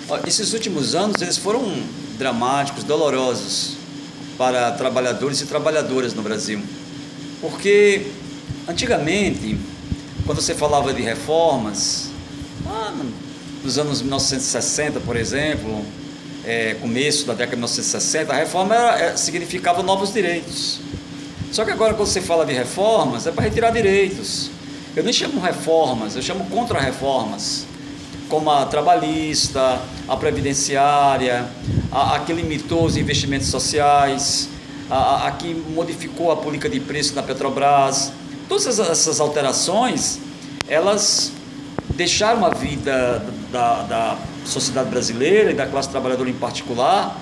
Ó, esses últimos anos eles foram dramáticos, dolorosos para trabalhadores e trabalhadoras no Brasil. Porque antigamente, quando você falava de reformas, nos anos 1960, por exemplo, começo da década de 1960, a reforma significava novos direitos. Só que agora, quando você fala de reformas, é para retirar direitos. Eu nem chamo reformas, eu chamo contra-reformas, como a trabalhista, a previdenciária, a que limitou os investimentos sociais, a que modificou a política de preço da Petrobras. Todas essas alterações, elas deixaram a vida da sociedade brasileira e da classe trabalhadora em particular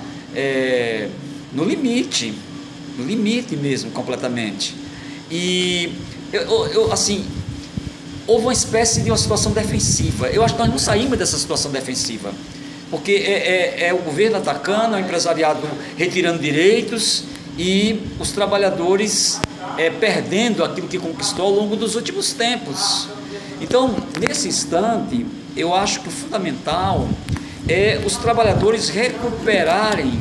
no limite mesmo, completamente. E assim, houve uma espécie de uma situação defensiva. Eu acho que nós não saímos dessa situação defensiva, porque é o governo atacando, é o empresariado retirando direitos e os trabalhadores perdendo aquilo que conquistou ao longo dos últimos tempos. Então, nesse instante, eu acho que o fundamental é os trabalhadores recuperarem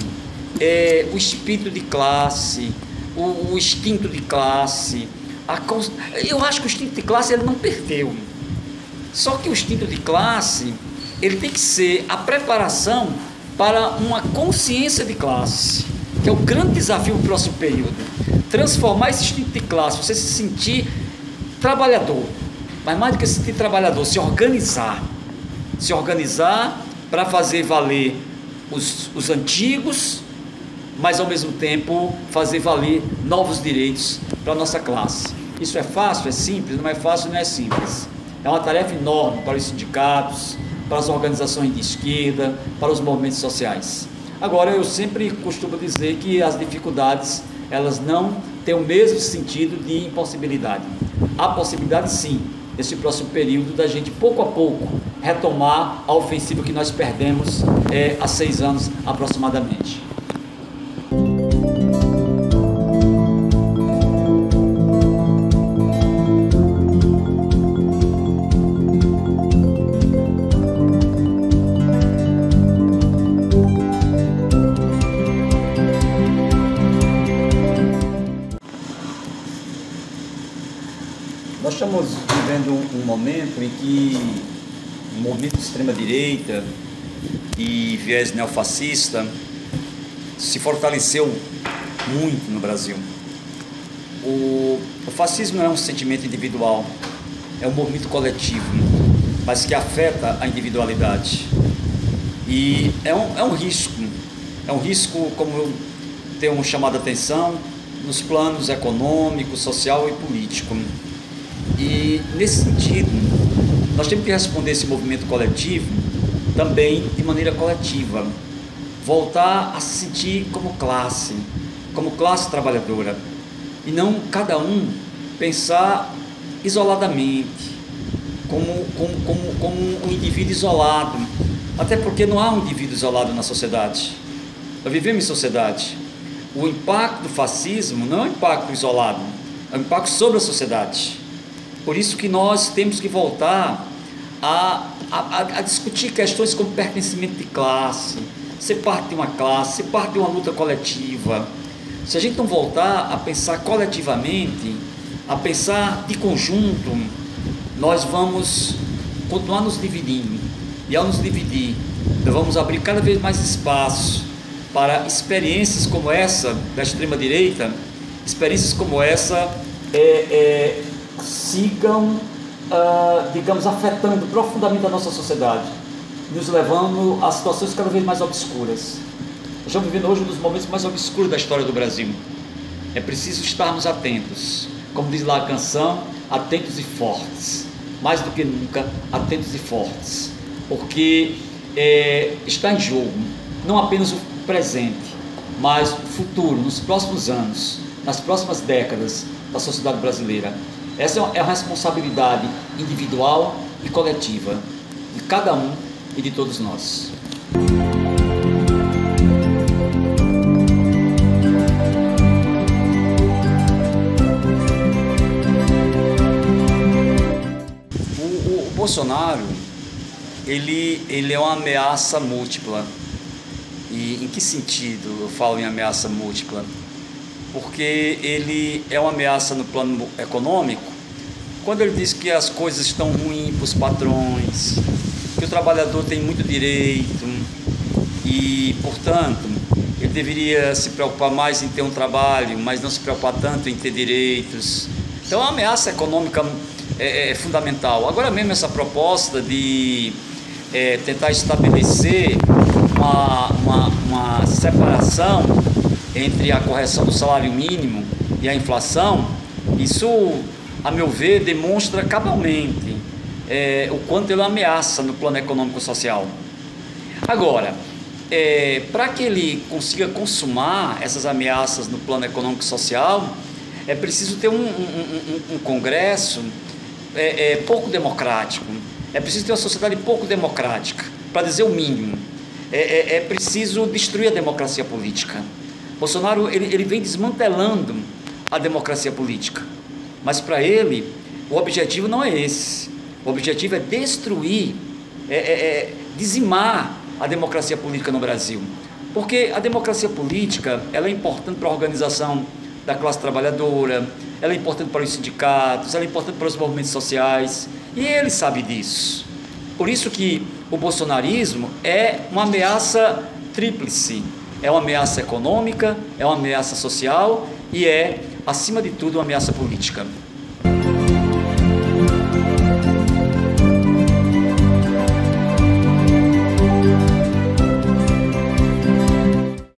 o espírito de classe, o instinto de classe. Eu acho que o instinto de classe ele não perdeu. Só que o instinto de classe ele tem que ser a preparação para uma consciência de classe, que é o grande desafio do próximo período. Transformar esse instinto de classe, você se sentir trabalhador, mas mais do que se sentir trabalhador, se organizar para fazer valer os antigos, mas ao mesmo tempo fazer valer novos direitos para a nossa classe. Isso é fácil? É simples? Não é fácil, não é simples. É uma tarefa enorme para os sindicatos, para as organizações de esquerda, para os movimentos sociais. Agora, eu sempre costumo dizer que as dificuldades, elas não têm o mesmo sentido de impossibilidade. Há possibilidade, sim, nesse próximo período, da gente, pouco a pouco, retomar a ofensiva que nós perdemos há 6 anos aproximadamente. Nós estamos vivendo um momento em que o movimento de extrema-direita e viés neofascista se fortaleceu muito no Brasil. O fascismo não é um sentimento individual, é um movimento coletivo, mas que afeta a individualidade. E é um risco, como eu tenho chamado a atenção, nos planos econômico, social e político. E, nesse sentido, nós temos que responder esse movimento coletivo também de maneira coletiva, voltar a se sentir como classe trabalhadora, e não cada um pensar isoladamente, como um indivíduo isolado, até porque não há um indivíduo isolado na sociedade. Nós vivemos em sociedade. O impacto do fascismo não é um impacto isolado, é um impacto sobre a sociedade. Por isso que nós temos que voltar a discutir questões como pertencimento de classe, ser parte de uma classe, ser parte de uma luta coletiva. Se a gente não voltar a pensar coletivamente, a pensar de conjunto, nós vamos continuar nos dividindo. E ao nos dividir, nós vamos abrir cada vez mais espaço para experiências como essa da extrema-direita, experiências como essa sigam, digamos, afetando profundamente a nossa sociedade, nos levando a situações cada vez mais obscuras. Nós estamos vivendo hoje um dos momentos mais obscuros da história do Brasil. É preciso estarmos atentos, como diz lá a canção, atentos e fortes, mais do que nunca, atentos e fortes, porque está em jogo não apenas o presente, mas o futuro, nos próximos anos, nas próximas décadas da sociedade brasileira. Essa é uma responsabilidade individual e coletiva de cada um e de todos nós. O Bolsonaro, ele é uma ameaça múltipla. E em que sentido eu falo em ameaça múltipla? Porque ele é uma ameaça no plano econômico, quando ele diz que as coisas estão ruins para os patrões, que o trabalhador tem muito direito e, portanto, ele deveria se preocupar mais em ter um trabalho, mas não se preocupar tanto em ter direitos. Então a ameaça econômica é fundamental. Agora mesmo essa proposta de tentar estabelecer uma separação entre a correção do salário mínimo e a inflação, isso, a meu ver, demonstra cabalmente o quanto ele ameaça no plano econômico-social. Agora, para que ele consiga consumar essas ameaças no plano econômico-social, é preciso ter um Congresso pouco democrático, é preciso ter uma sociedade pouco democrática, para dizer o mínimo. É preciso destruir a democracia política. Bolsonaro ele vem desmantelando a democracia política, mas para ele o objetivo não é esse. O objetivo é destruir, dizimar a democracia política no Brasil, porque a democracia política ela é importante para a organização da classe trabalhadora, ela é importante para os sindicatos, ela é importante para os movimentos sociais, e ele sabe disso. Por isso que o bolsonarismo é uma ameaça tríplice, é uma ameaça econômica, é uma ameaça social e é, acima de tudo, uma ameaça política.